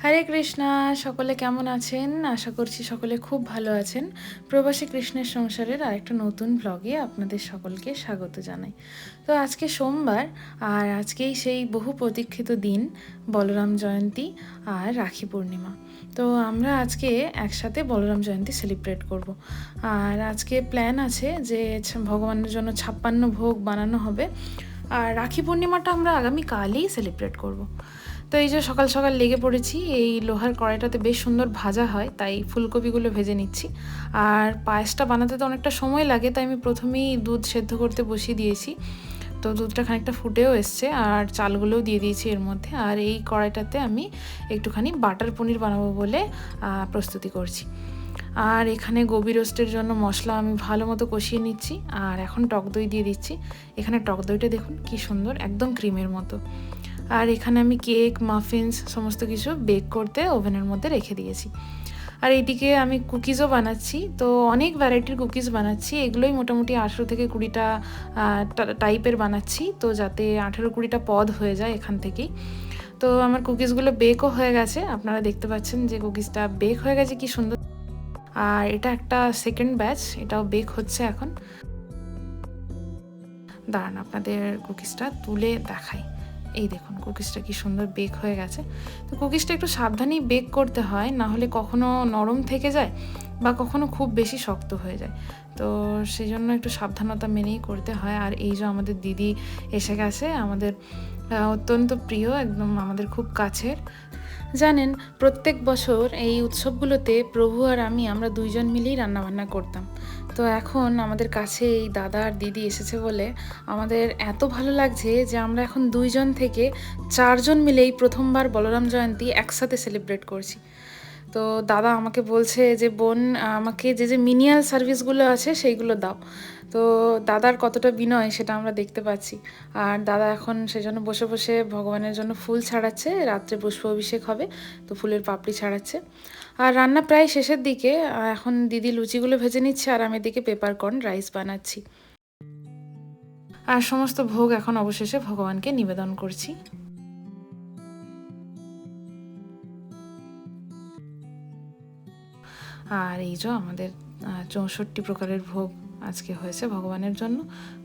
হরে কৃষ্ণা। সকলে কেমন আছেন? আশা করছি সকলে খুব ভালো আছেন। প্রবাসী কৃষ্ণের সংসারের আরেকটা নতুন ব্লগে আপনাদের সকলকে স্বাগত জানাই। তো আজকে সোমবার, আর আজকেই সেই বহু প্রতীক্ষিত দিন বলরাম জয়ন্তী আর রাখি পূর্ণিমা। তো আমরা আজকে একসাথে বলরাম জয়ন্তী সেলিব্রেট করব। আর আজকে প্ল্যান আছে যে ভগবানের জন্য 56 ভোগ বানানো হবে। আর রাখি পূর্ণিমাটা আমরা আগামীকালই সেলিব্রেট করব। তো এই যে সকাল সকাল লেগে পড়েছি, এই লোহার কড়াইটাতে বেশ সুন্দর ভাজা হয়, তাই ফুলকপিগুলো ভেজে নিচ্ছি। আর পায়েসটা বানাতে তো অনেকটা সময় লাগে, তাই আমি প্রথমেই দুধ সেদ্ধ করতে বসিয়ে দিয়েছি। তো দুধটা খানিকটা ফুটেও এসছে, আর চালগুলোও দিয়ে দিয়েছি এর মধ্যে। আর এই কড়াইটাতে আমি একটুখানি বাটার পনির বানাবো বলে প্রস্তুতি করছি। আর এখানে গোবি রোস্টের জন্য মশলা আমি ভালো মতো কষিয়ে নিচ্ছি। আর এখন টক দই দিয়ে দিচ্ছি। এখানে টক দইটা দেখুন কি সুন্দর, একদম ক্রিমের মতো। আর এখানে আমি কেক, মাফিনস সমস্ত কিছু বেক করতে ওভেনের মধ্যে রেখে দিয়েছি। আর এইদিকে আমি কুকিজও বানাচ্ছি। তো অনেক ভ্যারাইটির কুকিজ বানাচ্ছি, এগুলোই মোটামুটি 18 থেকে 20টা টাইপের বানাচ্ছি, তো যাতে 18-20টা পদ হয়ে যায় এখান থেকেই। তো আমার কুকিজগুলো বেকও হয়ে গেছে, আপনারা দেখতে পাচ্ছেন যে কুকিজটা বেক হয়ে গেছে কি সুন্দর। আর এটা একটা সেকেন্ড ব্যাচ, এটাও বেক হচ্ছে এখন। দাঁড়ান আপনাদের কুকিজটা তুলে দেখাই। এই দেখুন কুকিজটা কি সুন্দর বেক হয়ে গেছে। তো কুকিজটা একটু সাবধানেই বেক করতে হয়, না হলে কখনো নরম থেকে যায় বা কখনো খুব বেশি শক্ত হয়ে যায়। তো সেই জন্য একটু সাবধানতা মেনেই করতে হয়। আর এই যে আমাদের দিদি এসে গেছে, আমাদের অত্যন্ত প্রিয়, একদম আমাদের খুব কাছের। জানেন, প্রত্যেক বছর এই উৎসবগুলোতে প্রভু আর আমরা দুইজন মিলেই রান্নাবান্না করতাম। তো এখন আমাদের কাছে এই দাদা আর দিদি এসেছে বলে আমাদের এত ভালো লাগছে যে আমরা এখন 2জন থেকে 4জন মিলেই প্রথমবার বলরাম জয়ন্তী একসাথে সেলিব্রেট করছি। তো দাদা আমাকে বলছে যে বোন, আমাকে যে যে মিনিয়াল সার্ভিসগুলো আছে সেইগুলো দাও। তো দাদার কতটা বিনয় সেটা আমরা দেখতে পাচ্ছি। আর দাদা এখন সেজন্য বসে বসে ভগবানের জন্য ফুল ছাড়াচ্ছে, রাত্রে পুষ্প অভিষেক হবে, তো ফুলের পাপড়ি ছাড়াচ্ছে। আর রান্না প্রায় শেষের দিকে, এখন দিদি লুচিগুলো ভেজে নিচ্ছে আর আমি এদিকে পেপার কর্ন রাইস বানাচ্ছি। আর সমস্ত ভোগ এখন অবশেষে ভগবানকে নিবেদন করছি। আর এই যে আমাদের 64 প্রকারের ভোগ আজকে হয়েছে ভগবানের জন্য,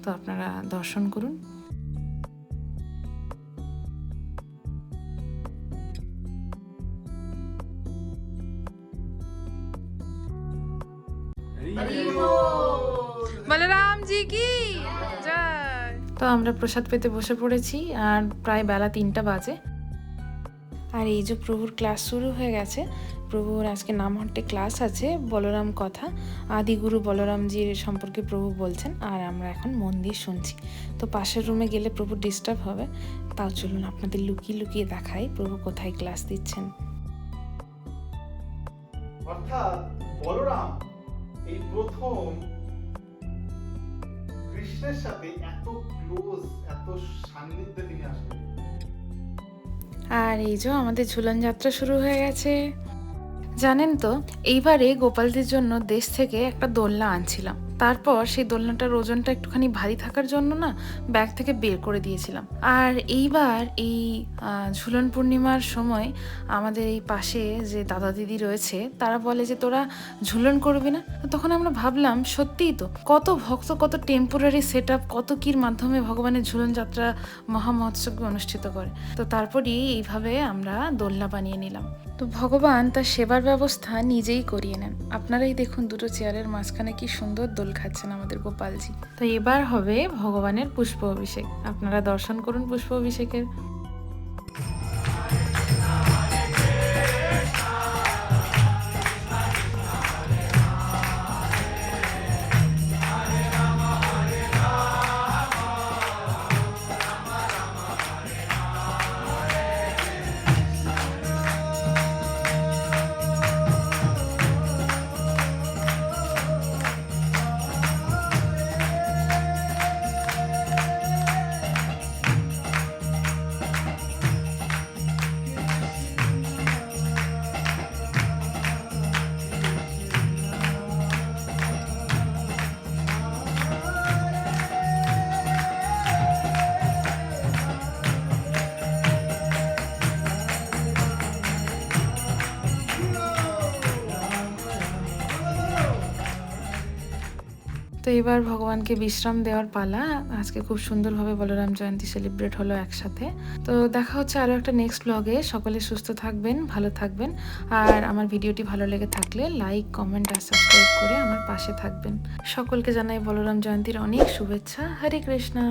তো আপনারা দর্শন করুন। বলরাম জি কি জয়। তো আমরা প্রসাদ পেতে বসে পড়েছি, আর প্রায় বেলা 3টা বাজে। আর এই যে প্রভুর ক্লাস শুরু হয়ে গেছে। প্রভুর আজকে নামহট্টে ক্লাস আছে, বলরাম কথা, আদিগুরু বলরামজির সম্পর্কে প্রভু বলছেন। আর আমরা এখন মন দিয়ে শুনছি। তো পাশের রুমে গেলে প্রভু ডিস্টার্ব হবে, তাও চলুন আপনাদের লুকিয়ে লুকিয়ে দেখাই প্রভু কোথায় ক্লাস দিচ্ছেন। অর্থাৎ বলরাম এই প্রথম কৃষ্ণের সাথে এত ক্লোজ, এত সান্নিধ্যে তিনি আসলেন। আর এই যে আমাদের ঝুলন যাত্রা শুরু হয়ে গেছে। জানেন তো, এইবারে গোপালদের জন্য দেশ থেকে একটা দোলনা আনছিলাম। তারপর সেই দোলনাটার ওজনটা একটুখানি ভারী থাকার জন্য না ব্যাগ থেকে বের করে দিয়েছিলাম। আর এইবার এই ঝুলন পূর্ণিমার সময় আমাদের এই পাশে যে দাদা দিদি রয়েছে, তারা বলে যে তোরা ঝুলন করবি না। তখন আমরা ভাবলাম সত্যিই তো, কত ভক্ত, কত টেম্পোরারি সেট আপ, কত কির মাধ্যমে ভগবানের ঝুলন যাত্রা মহামহোৎসবকে অনুষ্ঠিত করে। তো তারপরই এইভাবে আমরা দোলনা বানিয়ে নিলাম। তো ভগবান তার সেবার ব্যবস্থা নিজেই করিয়ে নেন। আপনারাই দেখুন, দুটো চেয়ারের মাঝখানে কি সুন্দর দোল খাচ্ছেন আমাদের গোপালজি। তো এবার হবে ভগবানের পুষ্প অভিষেক, আপনারা দর্শন করুন পুষ্প অভিষেকের। তো এবার ভগবানকে বিশ্রাম দেওয়ার পালা। আজকে খুব সুন্দরভাবে বলরাম জয়ন্তী সেলিব্রেট হলো একসাথে। তো দেখা হচ্ছে আরও একটা নেক্সট ব্লগে। সকলে সুস্থ থাকবেন, ভালো থাকবেন, আর আমার ভিডিওটি ভালো লেগে থাকলে লাইক, কমেন্ট আর সাবস্ক্রাইব করে আমার পাশে থাকবেন। সকলকে জানাই বলরাম জয়ন্তীর অনেক শুভেচ্ছা। হরে কৃষ্ণা।